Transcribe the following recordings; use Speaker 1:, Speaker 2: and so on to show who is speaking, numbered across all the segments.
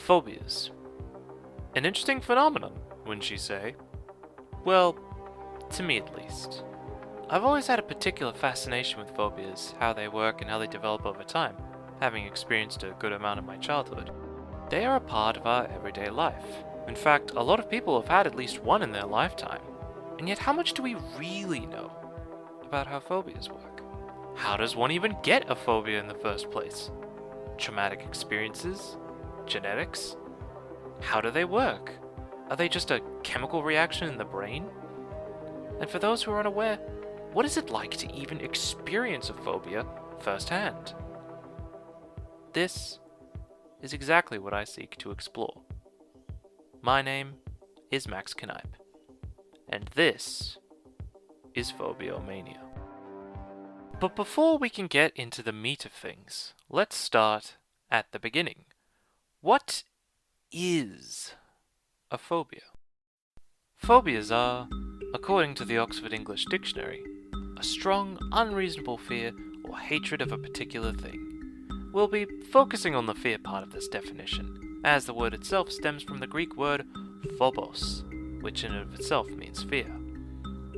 Speaker 1: Phobias. An interesting phenomenon, wouldn't you say? Well, to me at least. I've always had a particular fascination with phobias, how they work and how they develop over time, having experienced a good amount of my childhood. They are a part of our everyday life. In fact, a lot of people have had at least one in their lifetime. And yet how much do we really know about how phobias work? How does one even get a phobia in the first place? Traumatic experiences? Genetics? How do they work? Are they just a chemical reaction in the brain? And for those who are unaware, what is it like to even experience a phobia firsthand? This is exactly what I seek to explore. My name is Max Knipe, and this is Phobiomania. But before we can get into the meat of things, let's start at the beginning. What is a phobia? Phobias are, according to the Oxford English Dictionary, a strong, unreasonable fear or hatred of a particular thing. We'll be focusing on the fear part of this definition, as the word itself stems from the Greek word phobos, which in and of itself means fear.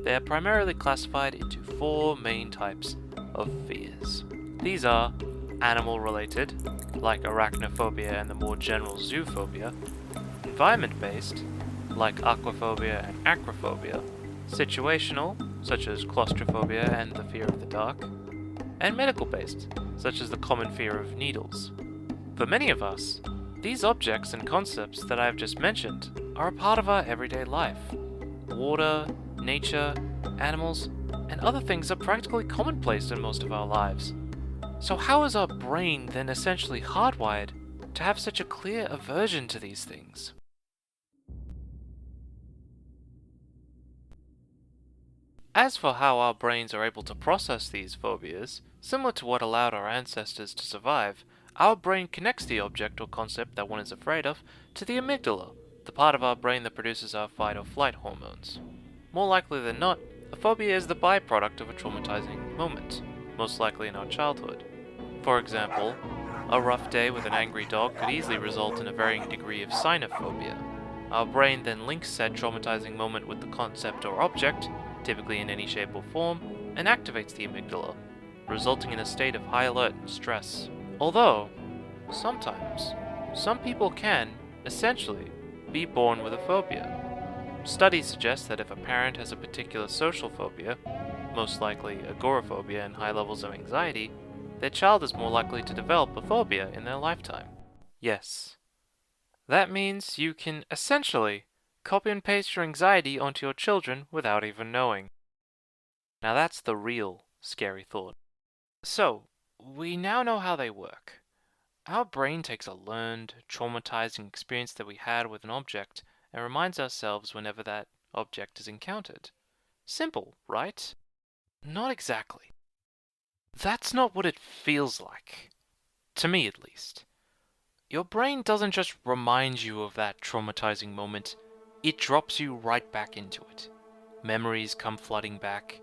Speaker 1: They are primarily classified into four main types of fears. These are animal-related, like arachnophobia and the more general zoophobia, environment-based, like aquaphobia and acrophobia, situational, such as claustrophobia and the fear of the dark, and medical-based, such as the common fear of needles. For many of us, these objects and concepts that I have just mentioned are a part of our everyday life. Water, nature, animals, and other things are practically commonplace in most of our lives. So how is our brain then essentially hardwired to have such a clear aversion to these things? As for how our brains are able to process these phobias, similar to what allowed our ancestors to survive, our brain connects the object or concept that one is afraid of to the amygdala, the part of our brain that produces our fight or flight hormones. More likely than not, a phobia is the byproduct of a traumatizing moment, most likely in our childhood. For example, a rough day with an angry dog could easily result in a varying degree of cynophobia. Our brain then links said traumatizing moment with the concept or object, typically in any shape or form, and activates the amygdala, resulting in a state of high alert and stress. Although, sometimes, some people can, essentially, be born with a phobia. Studies suggest that if a parent has a particular social phobia, most likely agoraphobia and high levels of anxiety, their child is more likely to develop a phobia in their lifetime. Yes. That means you can essentially copy and paste your anxiety onto your children without even knowing. Now that's the real scary thought. So, we now know how they work. Our brain takes a learned, traumatizing experience that we had with an object and reminds ourselves whenever that object is encountered. Simple, right? Not exactly. That's not what it feels like. To me, at least. Your brain doesn't just remind you of that traumatizing moment, it drops you right back into it. Memories come flooding back.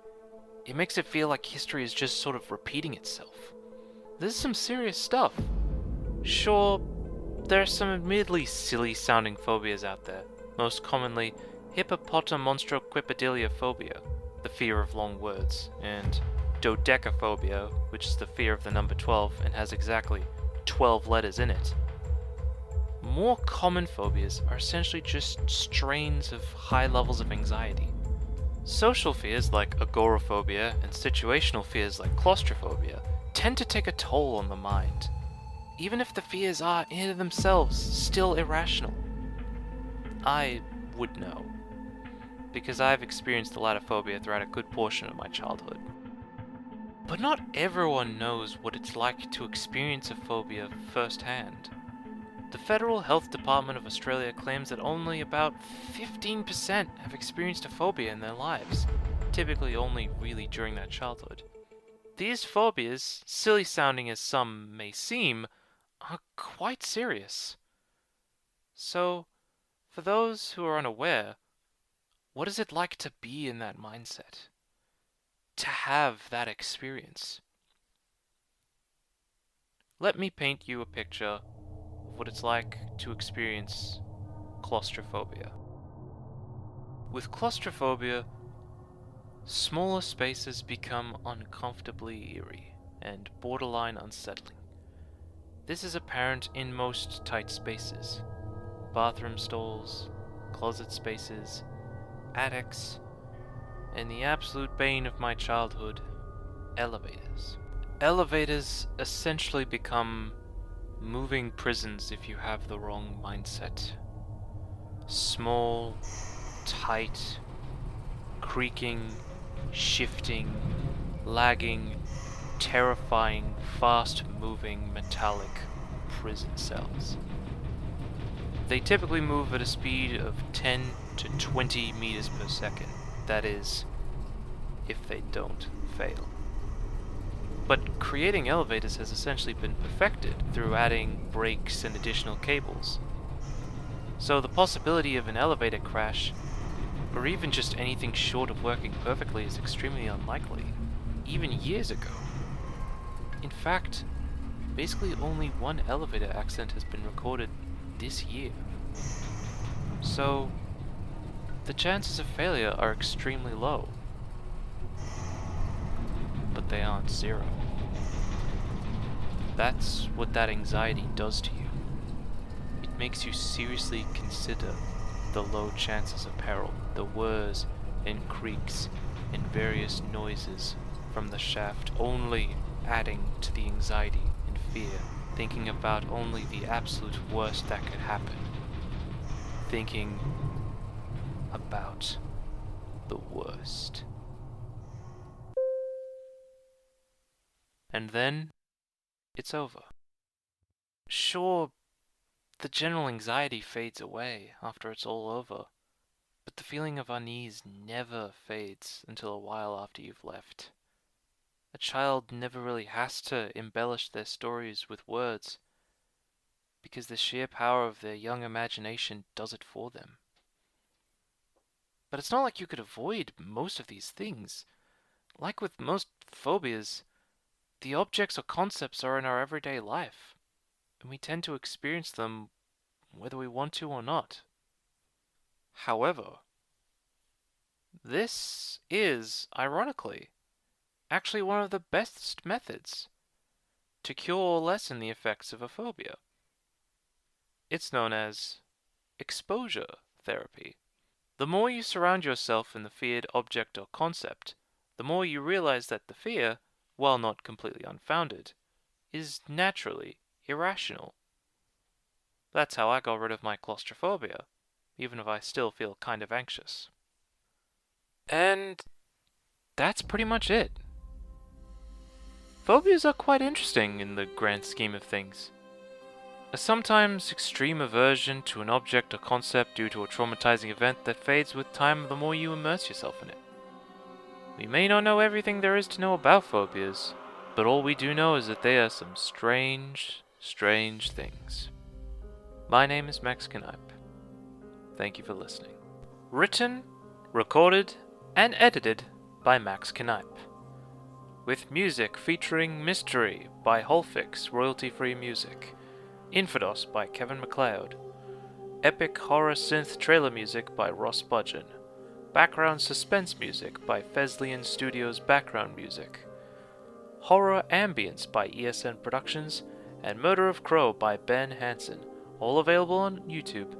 Speaker 1: It makes it feel like history is just sort of repeating itself. This is some serious stuff. Sure, there are some admittedly silly sounding phobias out there, most commonly hippopotamonstrosquipedaliophobia, the fear of long words, and dodecaphobia, which is the fear of the number 12 and has exactly 12 letters in it. More common phobias are essentially just strains of high levels of anxiety. Social fears like agoraphobia and situational fears like claustrophobia tend to take a toll on the mind, even if the fears are in and themselves still irrational. I would know, because I've experienced the latter phobia throughout a good portion of my childhood. But not everyone knows what it's like to experience a phobia firsthand. The Federal Health Department of Australia claims that only about 15% have experienced a phobia in their lives, typically only really during their childhood. These phobias, silly sounding as some may seem, are quite serious. So, for those who are unaware, what is it like to be in that mindset? To have that experience? Let me paint you a picture what it's like to experience claustrophobia. With claustrophobia, smaller spaces become uncomfortably eerie and borderline unsettling. This is apparent in most tight spaces: bathroom stalls, closet spaces, attics, and the absolute bane of my childhood, elevators. Elevators essentially become moving prisons if you have the wrong mindset. Small, tight, creaking, shifting, lagging, terrifying, fast-moving metallic prison cells. They typically move at a speed of 10 to 20 meters per second. That is, if they don't fail. But creating elevators has essentially been perfected through adding brakes and additional cables. So the possibility of an elevator crash, or even just anything short of working perfectly, is extremely unlikely, even years ago. In fact, basically only one elevator accident has been recorded this year. So, the chances of failure are extremely low. But they aren't zero. That's what that anxiety does to you. It makes you seriously consider the low chances of peril, the whirs and creaks and various noises from the shaft only adding to the anxiety and fear, thinking about only the absolute worst that could happen. Thinking about the worst. And then, it's over. Sure, the general anxiety fades away after it's all over, but the feeling of unease never fades until a while after you've left. A child never really has to embellish their stories with words, because the sheer power of their young imagination does it for them. But it's not like you could avoid most of these things. Like with most phobias, the objects or concepts are in our everyday life, and we tend to experience them whether we want to or not. However, this is, ironically, actually one of the best methods to cure or lessen the effects of a phobia. It's known as exposure therapy. The more you surround yourself in the feared object or concept, the more you realize that the fear, while not completely unfounded, is naturally irrational. That's how I got rid of my claustrophobia, even if I still feel kind of anxious. And that's pretty much it. Phobias are quite interesting in the grand scheme of things. A sometimes extreme aversion to an object or concept due to a traumatizing event that fades with time the more you immerse yourself in it. We may not know everything there is to know about phobias, but all we do know is that they are some strange, strange things. My name is Max Knipe. Thank you for listening. Written, recorded, and edited by Max Knipe. With music featuring Mystery by Holfix, royalty-free music. Infidos by Kevin MacLeod. Epic horror synth trailer music by Ross Budgeon. Background suspense music by Fesliyan Studios Background Music. Horror ambience by ESN Productions, and Murder of Crow by Ben Hansen, all available on YouTube,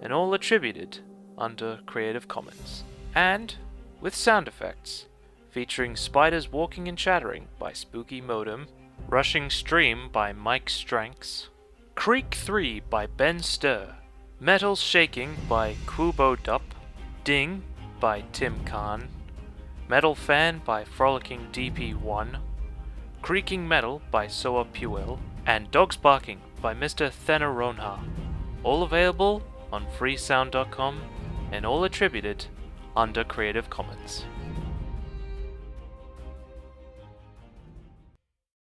Speaker 1: and all attributed under Creative Commons. And with sound effects, featuring Spiders Walking and Chattering by Spooky Modem, Rushing Stream by Mike Stranks, Creek 3 by Ben Stir, Metal Shaking by Kubo Dup, Ding by Tim Khan, Metal Fan by Frolicking DP1, Creaking Metal by Soa Puel, and Dogs Barking by Mr. Thenaronha, all available on freesound.com and all attributed under Creative Commons.